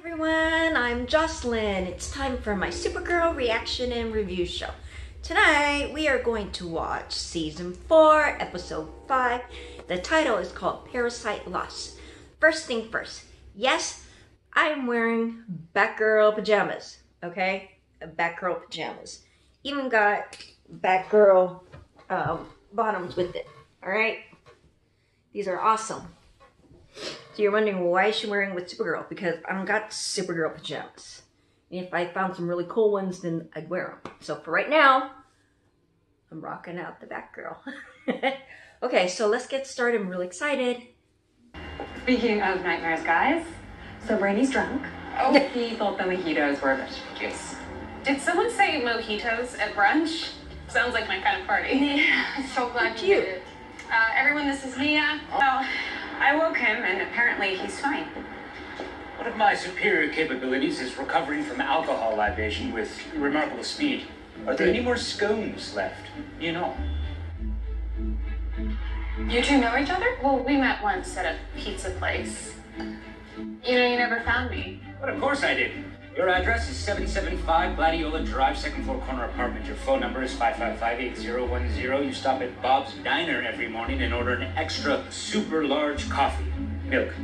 Everyone, I'm Jocelyn. It's time for my Supergirl reaction and review show. Tonight we are going to watch season 4, episode 5. The title is called Parasite Lost. First thing first, yes, I'm wearing Batgirl pajamas, okay? Batgirl pajamas. Even got Batgirl bottoms with it, alright? These are awesome. So you're wondering, why is she wearing with Supergirl? Because I don't got Supergirl pajamas. And if I found some really cool ones, then I'd wear them. So for right now, I'm rocking out the Batgirl. Okay, so let's get started. I'm really excited. Speaking of nightmares, guys, so Brady's drunk. Oh, he thought the mojitos were vegetable juice. Did someone say mojitos at brunch? Sounds like my kind of party. Yeah, so glad you did it. Everyone, this is Mia. Oh, I woke him, and apparently he's fine. One of my superior capabilities is recovering from alcohol libation with remarkable speed. Are there any more scones left? You know. You two know each other? well, we met once at a pizza place. You know, you never found me. But of course I did. Your address is 775 Gladiola Drive, second floor corner apartment. Your phone number is 555-8010. You stop at Bob's Diner every morning and order an extra super large coffee. Milk.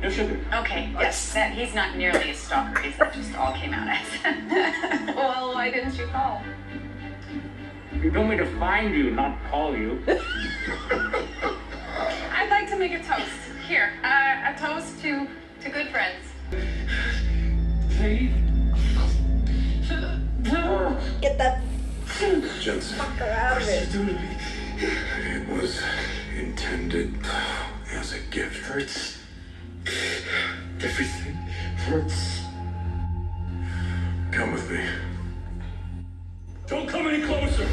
No sugar. Okay, yes, that he's not nearly as stalker as that just all came out as. Well, why didn't you call? You told me to find you, not call you. I'd like to make a toast. Here, a toast to good friends. Get that Jensen, fucker out of it. it was intended as a gift. Hurts. Everything hurts. Come with me. Don't come any closer.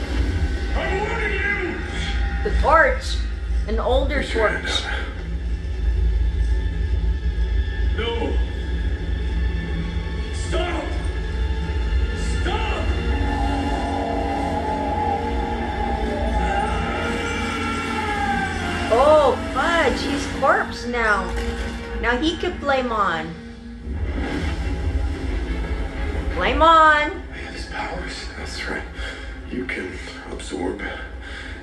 I'm warning you. The torch. An older Put your hand torch. out. No. Stop. Stop. Oh, fudge. He's corpse now. Now he could blame on. Blame on. His powers. That's right. You can absorb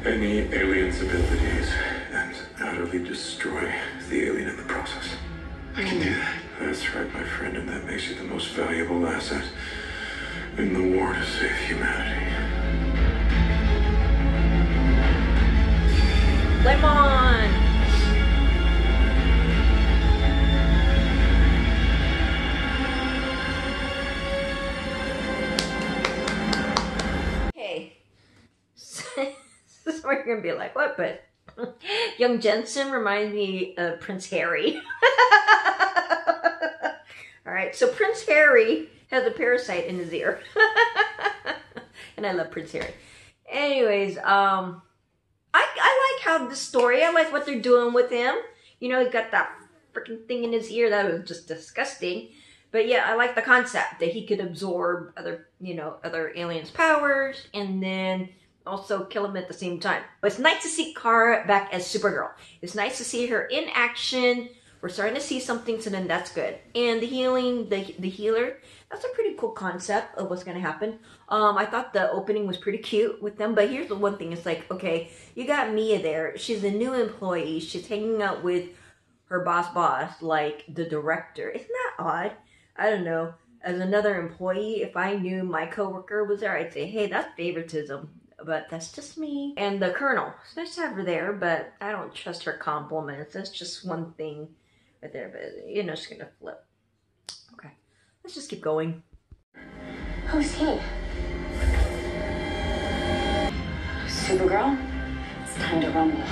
any alien's abilities and utterly destroy the alien in the process. I can do that. That's right, my friend, and that makes you the most valuable asset in the war to save humanity. Blame on. Okay. This is where you're gonna be like, what? But young Jensen reminds me of Prince Harry. All right, so Prince Harry has a parasite in his ear. And I love Prince Harry. Anyways, I like how the story, I like what they're doing with him. You know, he's got that freaking thing in his ear that was just disgusting. But yeah, I like the concept that he could absorb other, you know, other aliens' powers and then also kill them at the same time. But it's nice to see Kara back as Supergirl. It's nice to see her in action. We're starting to see something, so then that's good. And the healing, the healer, that's a pretty cool concept of what's going to happen. I thought the opening was pretty cute with them, but here's the one thing. It's like, okay, you got Mia there. She's a new employee. She's hanging out with her boss, like the director. Isn't that odd? I don't know. As another employee, if I knew my coworker was there, I'd say, hey, that's favoritism. But that's just me. And the Colonel. It's nice to have her there, but I don't trust her compliments. That's just one thing right there. But, you know, it's going to flip. Okay. Let's just keep going. Who's he? Supergirl, it's time to rumble.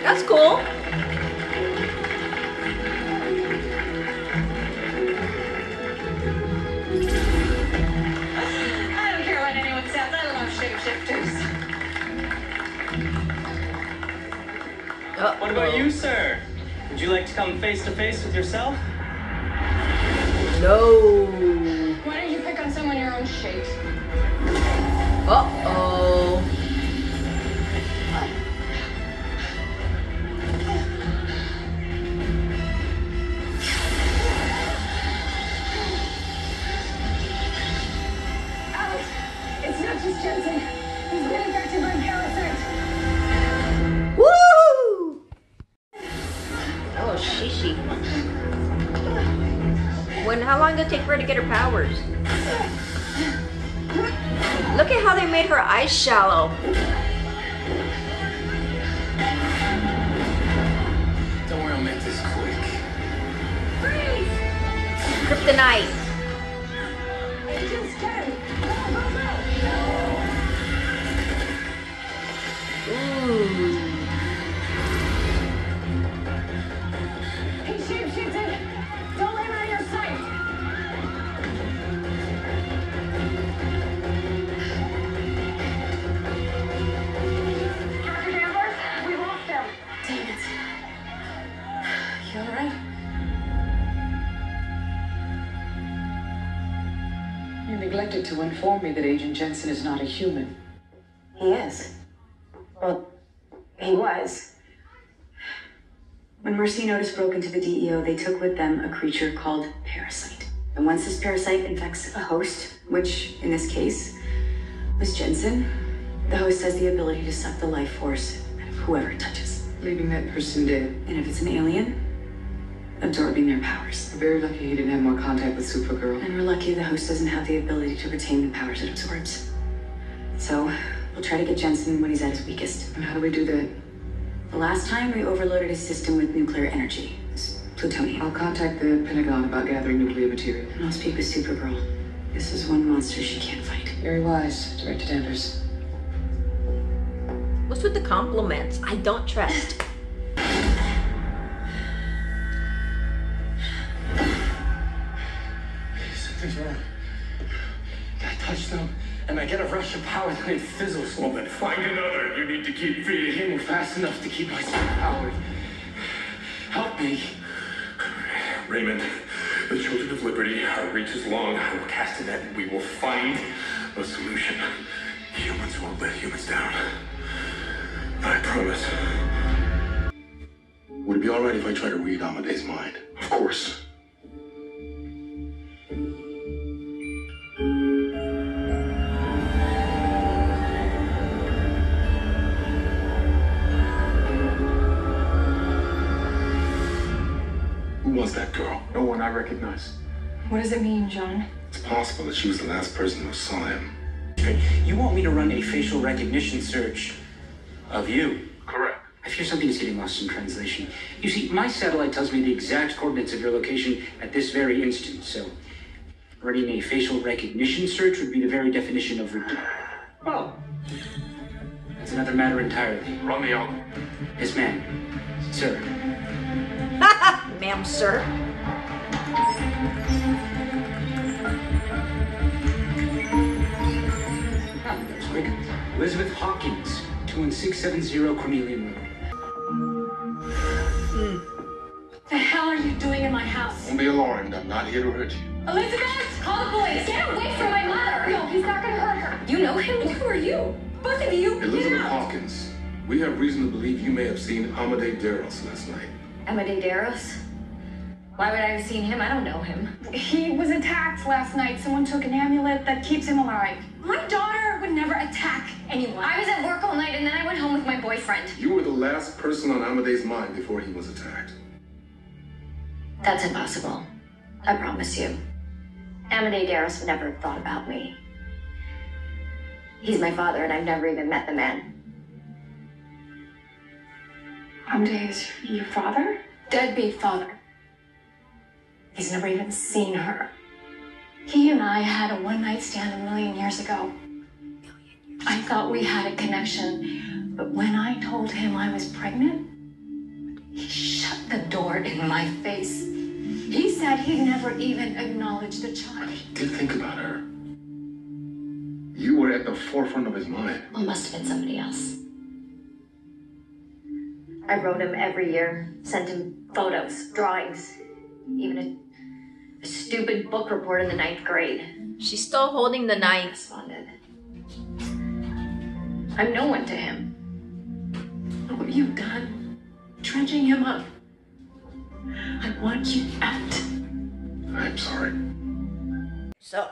That's cool. What about you, sir? Would you like to come face to face with yourself? No. Why don't you pick on someone your own shape? Uh-oh. Alex, it's not just Jensen. He's been infected by Parasite. Woo! Oh, shishi. How long did it take for her to get her powers? Look at how they made her eyes shallow. Don't worry, I'll make this quick. Freeze! Kryptonite. Agents, get him! Go, go, go! Ooh. He shapeshifted! Don't let him out of your sight! Dr. Danvers, we lost him! Damn it. You alright? You neglected to inform me that Agent Jensen is not a human. He is. Well, he was. When Mercy Notice broke into the DEO, they took with them a creature called Parasite. And once this parasite infects a host, which in this case was Jensen, the host has the ability to suck the life force out of whoever it touches. Leaving that person dead. And if it's an alien, absorbing their powers. We're very lucky he didn't have more contact with Supergirl. And we're lucky the host doesn't have the ability to retain the powers it absorbs. So, we'll try to get Jensen when he's at his weakest. And how do we do that? The last time we overloaded his system with nuclear energy. It's plutonium. I'll contact the Pentagon about gathering nuclear material. And I'll speak with Supergirl. This is one monster she can't fight. Very wise, Director Danvers. What's with the compliments? I don't trust. Something's wrong. I touch them, and I get a rush of power, then it fizzles. Well, then find another. You need to keep feeding him. Move fast enough to keep myself powered. Help me. Raymond, the Children of Liberty, our reach is long. I will cast a net and we will find a solution. Humans won't let humans down. I promise. Would it be alright if I try to read Amaday's mind? Of course. Who was that girl? No one I recognize. What does it mean, John? It's possible that she was the last person who saw him. You want me to run a facial recognition search of you? Correct. I fear something is getting lost in translation. You see, my satellite tells me the exact coordinates of your location at this very instant, so running a facial recognition search would be the very definition of well, that's another matter entirely. Run the album. Yes, ma'am. Sir. Ma'am, sir. Ah, there's Rick. Elizabeth Hawkins, 21670 Cornelian Road. What the hell are you doing in my house? Don't be alarmed. I'm not here to hurt you. Elizabeth, call the police. Get away from my mother. No, he's not gonna hurt her. You know him? Who are you? Both of you. Elizabeth Get out. Hawkins, we have reason to believe you may have seen Amaday Darrells last night. Amaday Darrells? Why would I have seen him? I don't know him. He was attacked last night. Someone took an amulet that keeps him alive. My daughter would never attack anyone. I was at work all night and then I went home with my boyfriend. You were the last person on Amaday's mind before he was attacked. That's impossible. I promise you. Amaday Darrells would never have thought about me. He's my father and I've never even met the man. Amaday is your father? Deadbeat father. He's never even seen her. He and I had a one-night stand a million years ago. I thought we had a connection, but when I told him I was pregnant, he shut the door in my face. He said he'd never even acknowledged the child. He did think about her. You were at the forefront of his mind. Well, it must have been somebody else. I wrote him every year, sent him photos, drawings, even a stupid book report in the 9th grade. She's still holding the knife. Responded. I'm no one to him. Look what you've done. Dredging him up. I want you out. I'm sorry. So,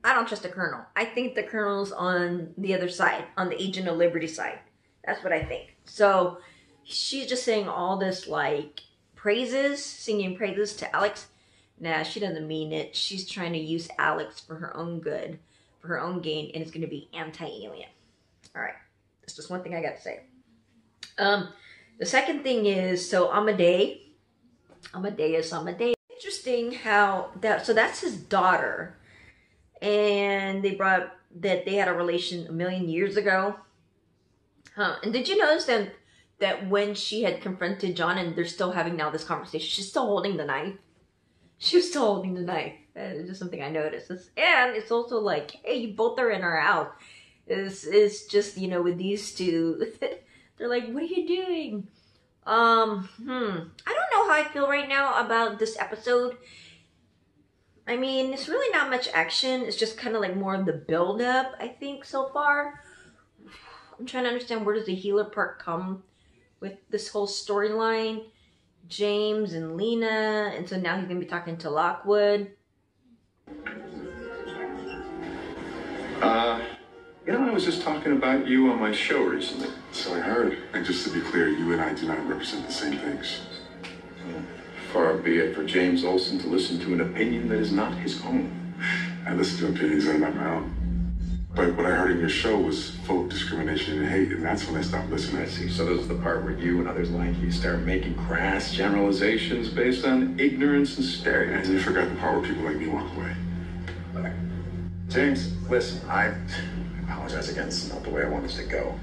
I don't trust the Colonel. I think the Colonel's on the other side, on the Agent of Liberty side. That's what I think. So, she's just saying all this, like, praises, singing praises to Alex. Nah, she doesn't mean it. She's trying to use Alex for her own good, for her own gain, and it's going to be anti-alien. All right. That's just one thing I got to say. The second thing is, so Amaday. Interesting how that, so that's his daughter. And they brought that they had a relation 1,000,000 years ago. And did you notice that when she had confronted John and they're still having now this conversation, she's still holding the knife? She was still holding the knife. It's just something I noticed. And it's also like, hey, you both are in our house. It's just, you know, with these two, they're like, what are you doing? I don't know how I feel right now about this episode. I mean, it's really not much action. It's just kind of like more of the build-up, I think, so far. I'm trying to understand, where does the healer part come with this whole storyline? James and Lena, and so now he's going to be talking to Lockwood. You know, I was just talking about you on my show recently. So I heard. And just to be clear, you and I do not represent the same things. Far be it for James Olsen to listen to an opinion that is not his own. I listen to opinions that are not my own. But what I heard in your show was full of discrimination and hate, and that's when I stopped listening. I see. So this is the part where you and others like you start making crass generalizations based on ignorance and stereotypes. And you forgot the part where people like me walk away. But James, listen, I apologize again. It's not the way I want this to go.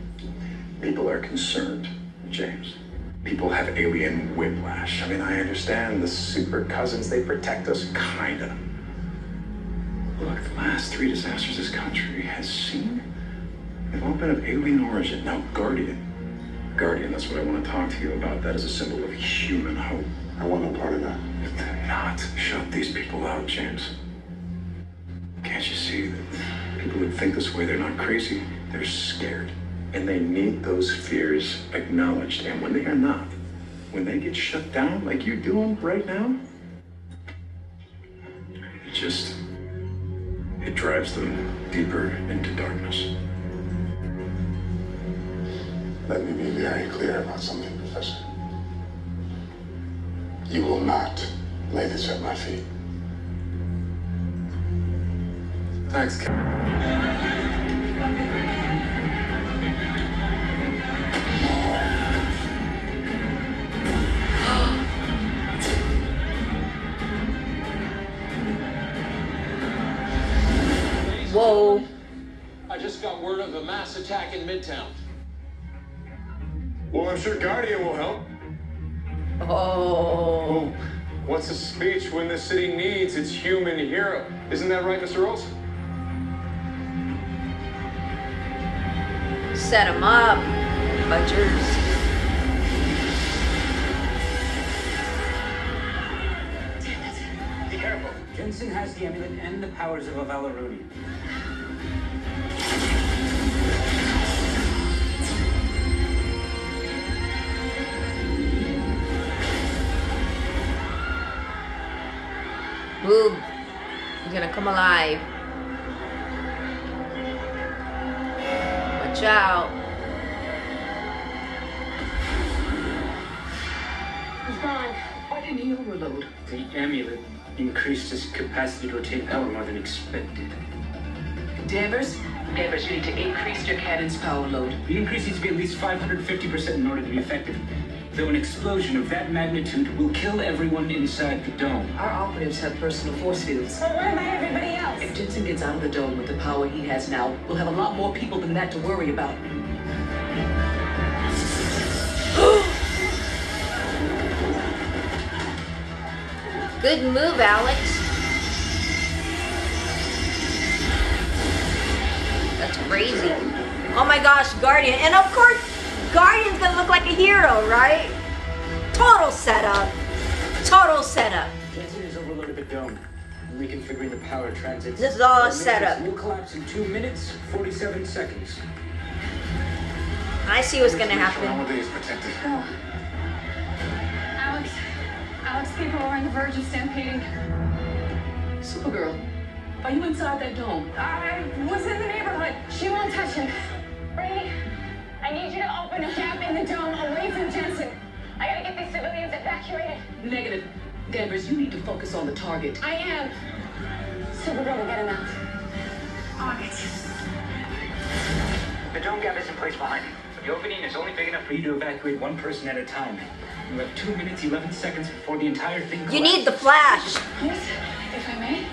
People are concerned, James. People have alien whiplash. I mean, I understand the super cousins, they protect us, kinda. Look, the last 3 disasters this country has seen, they've all been of alien origin. Now, Guardian, that's what I want to talk to you about. That is a symbol of human hope. I want no part of that. But then not shut these people out, James. Can't you see that people that think this way, they're not crazy, they're scared. And they need those fears acknowledged. And when they are not, when they get shut down like you're doing right now, it drives them deeper into darkness. Let me be very clear about something, Professor. You will not lay this at my feet. Thanks, Captain. Whoa. I just got word of a mass attack in Midtown. Well, I'm sure Guardian will help. Oh. What's a speech when the city needs its human hero? Isn't that right, Mr. Olsen? Set him up, Budgers. Be careful. Jensen has the amulet and the powers of a Valeronian. Boom. He's gonna come alive. Watch out. He's gone. Why didn't he overload? The amulet increased his capacity to retain power more than expected. Danvers, you need to increase your cannon's power load. The increase needs to be at least 550% in order to be effective. Though an explosion of that magnitude will kill everyone inside the dome. Our operatives have personal force fields. But what about everybody else? If Jensen gets out of the dome with the power he has now, we'll have a lot more people than that to worry about. Good move, Alex. That's crazy. Oh my gosh, Guardian. And of course, Guardian a hero, right? Total setup. Total setup. Jensen has overloaded the dome. Reconfiguring the power transits. This is all a setup. Will collapse in 2 minutes, 47 seconds. I see what's gonna happen. Amaday is protected. Oh. Alex, people are on the verge of stampeding. Supergirl, are you inside that dome? I was in the neighborhood. She won't touch him. Brady, I need you to open a gap in the dome away from Jensen. I gotta get these civilians evacuated. Negative. Danvers, you need to focus on the target. I am. Supergirl will get him out. On it. The dome gap is in place behind you. The opening is only big enough for you to evacuate one person at a time. You have 2 minutes, 11 seconds before the entire thing collapses. You need the flash. Yes, if I may.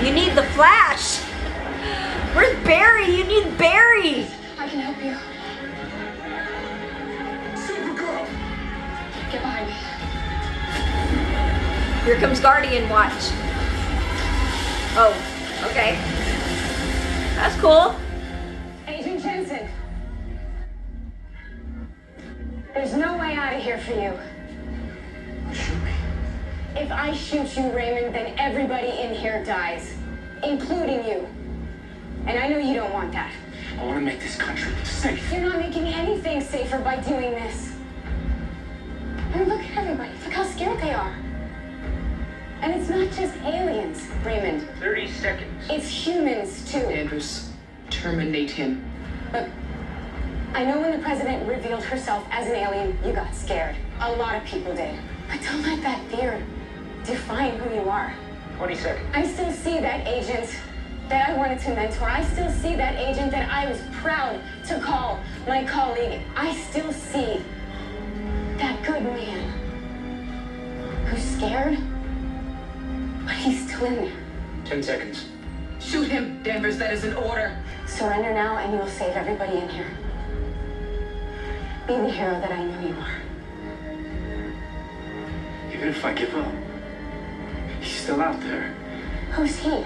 You need the flash. Where's Barry? You need Barry. I can help you. Supergirl! Get behind me. Here comes Guardian, watch. Oh, okay. That's cool. Agent Jensen. There's no way out of here for you. Shoot me. If I shoot you, Raymond, then everybody in here dies, including you. And I know you don't want that. I want to make this country safe. You're not making anything safer by doing this. And look at everybody. Look how scared they are. And it's not just aliens, Raymond. 30 seconds. It's humans, too. Danvers, terminate him. Look, I know when the president revealed herself as an alien, you got scared. A lot of people did. But don't let that fear define who you are. 20 seconds. I still see that agent that I wanted to mentor. I still see that agent that I was proud to call my colleague. I still see that good man who's scared, but he's still in there. 10 seconds. Shoot him, Danvers, that is an order. Surrender now and you'll save everybody in here. Be the hero that I know you are. Even if I give up, he's still out there. Who's he?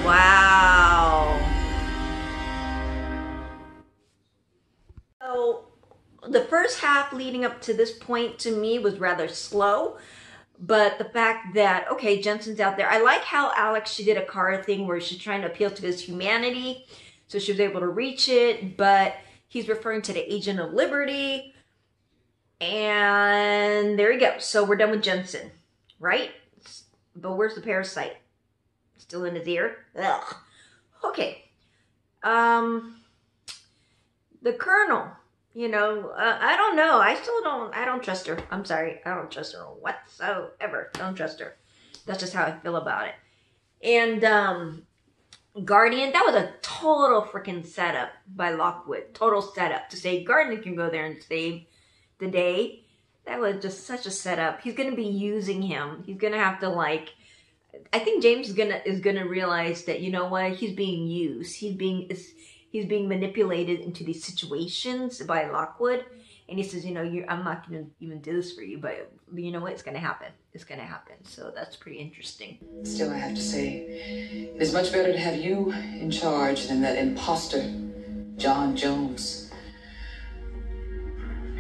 Wow. So the first half leading up to this point to me was rather slow. But the fact that, okay, Jensen's out there. I like how Alex, she did a Kara thing where she's trying to appeal to his humanity. So she was able to reach it. But he's referring to the Agent of Liberty. And there you go. So we're done with Jensen, right? But where's the parasite? Still in his ear? Ugh. Okay. The Colonel. You know, I don't know. I don't trust her. I'm sorry. I don't trust her whatsoever. Don't trust her. That's just how I feel about it. And, Guardian, that was a total freaking setup by Lockwood. Total setup to say Guardian can go there and save the day. That was just such a setup. He's going to be using him. He's going to have to, like, I think James is gonna realize that, you know what, he's being used. He's being manipulated into these situations by Lockwood, and he says, you know, I'm not gonna even do this for you, but you know what, it's gonna happen. It's gonna happen. So that's pretty interesting. Still, I have to say, it is much better to have you in charge than that imposter, John Jones.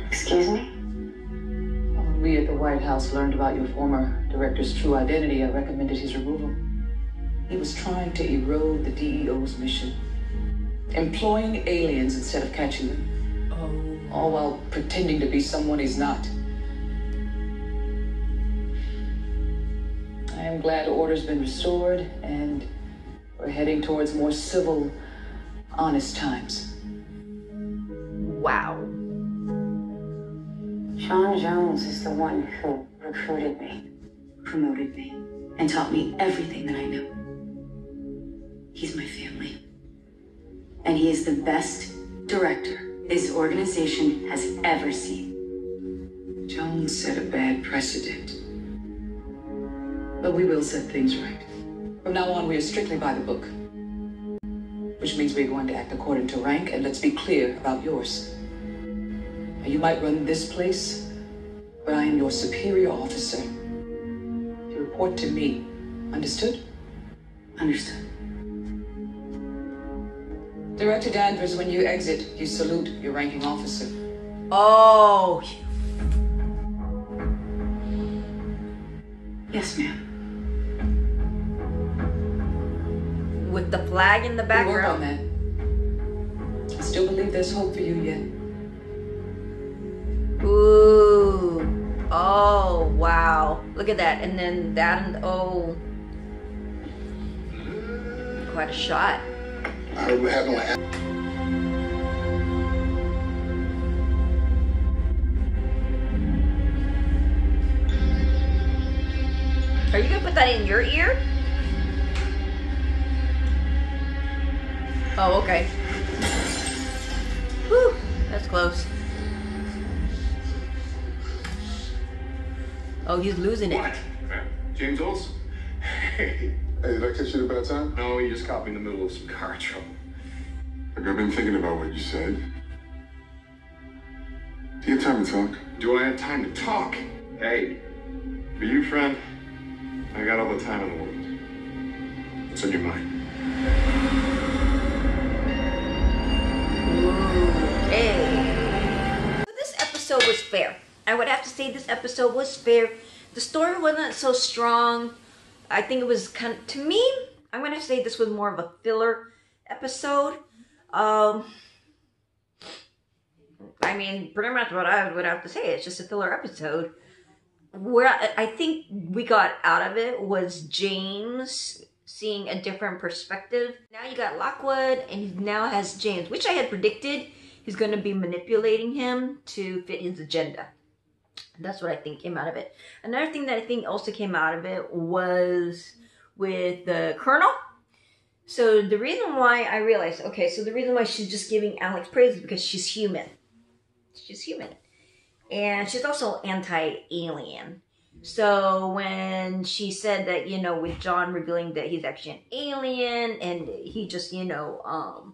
Excuse me? When we at the White House learned about your former director's true identity, I recommended his removal. He was trying to erode the DEO's mission, employing aliens instead of catching them. All while pretending to be someone he's not. I am glad order's been restored, and we're heading towards more civil, honest times. Wow. John Jones is the one who recruited me, promoted me, and taught me everything that I know. He's my family. And he is the best director this organization has ever seen. Jones set a bad precedent. But we will set things right. From now on, we are strictly by the book. Which means we're going to act according to rank, and let's be clear about yours. Now, you might run this place, but I am your superior officer. report to me. Understood? Understood. Director Danvers, when you exit, you salute your ranking officer. Oh. Yes, ma'am. With the flag in the Good work on background. that. I still believe there's hope for you yet. Ooh. Oh, wow. Look at that. And then that and oh. Quite a shot. I don't have no. Are you gonna put that in your ear? Oh, okay. Whew, that's close. Oh, he's losing it. What? James Olsen? Hey. Hey, did I catch you at a bad time? No, you just caught me in the middle of some car trouble. Look, I've been thinking about what you said. Do you have time to talk? Do I have time to talk? Hey, for you, friend, I got all the time in the world. What's on your mind? Okay. This episode was fair. I would have to say this episode was fair. The story wasn't so strong. I think it was kind of, to me, I'm going to say this was more of a filler episode. I mean, pretty much what I would have to say. It's just a filler episode. Where I think we got out of it was James seeing a different perspective. Now you got Lockwood, and he now has James, which I had predicted he's going to be manipulating him to fit his agenda. That's what I think came out of it. Another thing that I think also came out of it was with the Colonel. So the reason why I realized, okay, so the reason why she's just giving Alex praise is because she's human. She's human. And she's also anti-alien. So when she said that, you know, with John revealing that he's actually an alien and he just, you know,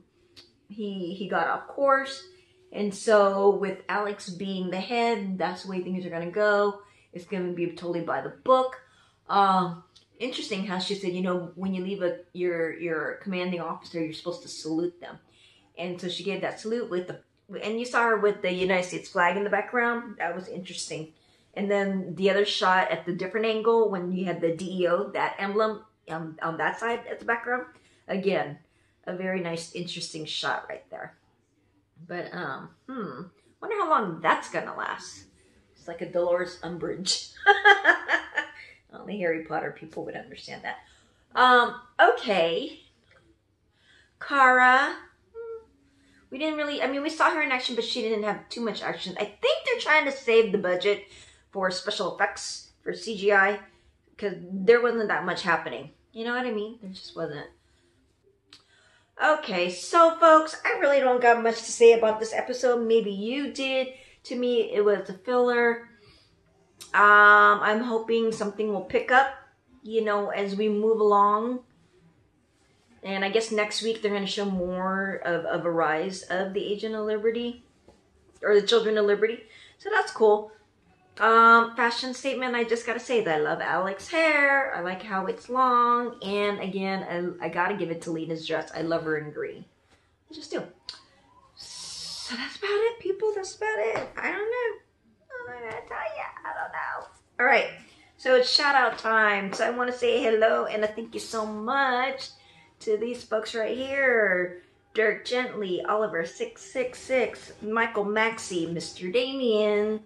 he got off course. And so with Alex being the head, that's the way things are going to go. It's going to be totally by the book. Interesting how she said, you know, when you leave your commanding officer, you're supposed to salute them. And so she gave that salute with the, and you saw her with the United States flag in the background. That was interesting. And then the other shot at the different angle when you had the DEO, that emblem on that side at the background. Again, a very nice, interesting shot right there. But, wonder how long that's gonna last. It's like a Dolores Umbridge. Only Harry Potter people would understand that. Okay. Kara. We didn't really, I mean, we saw her in action, but she didn't have too much action. I think they're trying to save the budget for special effects, for CGI, because there wasn't that much happening. You know what I mean? There just wasn't. Okay, so folks, I really don't got much to say about this episode. Maybe you did. To me, it was a filler. I'm hoping something will pick up, you know, as we move along. And I guess next week they're going to show more of a rise of the Agent of Liberty. Or the Children of Liberty. So that's cool. Fashion statement, I just got to say that I love Alex's hair. I like how it's long. And again, I got to give it to Lena's dress. I love her in green. I just do. So that's about it, people. That's about it. I don't know. I'm going to tell you. I don't know. All right. So it's shout out time. So I want to say hello and a thank you so much to these folks right here. Dirk Gently, Oliver 666, Michael Maxey, Mr. Damien,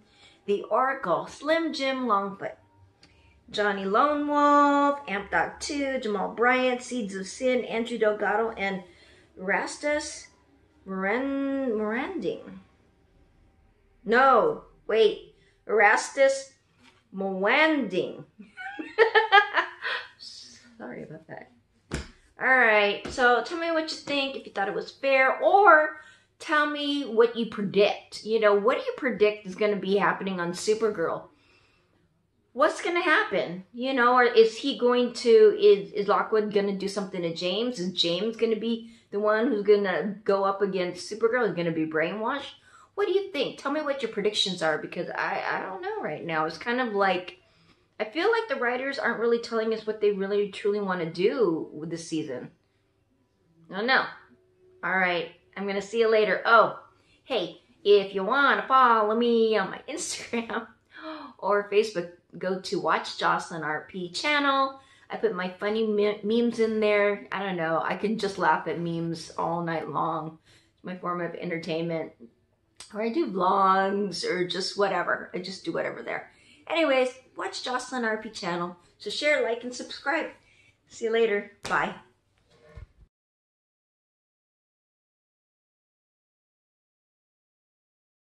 The Oracle, Slim Jim Longfoot, Johnny Lone Wolf, Amp Dog 2, Jamal Bryant, Seeds of Sin, Andrew Delgado, and Rastus Moranding. No, wait. Rastus Mwanding. Sorry about that. Alright, so tell me what you think, if you thought it was fair, or tell me what you predict. You know, what do you predict is going to be happening on Supergirl? What's going to happen? You know, or is he going to, is Lockwood going to do something to James? Is James going to be the one who's going to go up against Supergirl? Is going to be brainwashed? What do you think? Tell me what your predictions are, because I don't know right now. It's kind of like I feel like the writers aren't really telling us what they really truly want to do with this season. I don't know. All right. I'm going to see you later. Oh, hey, if you want to follow me on my Instagram or Facebook, go to Watch Jocelyn RP channel. I put my funny memes in there. I don't know. I can just laugh at memes all night long. It's my form of entertainment. Or I do vlogs or just whatever. I just do whatever there. Anyways, watch Jocelyn RP channel. So share, like, and subscribe. See you later. Bye.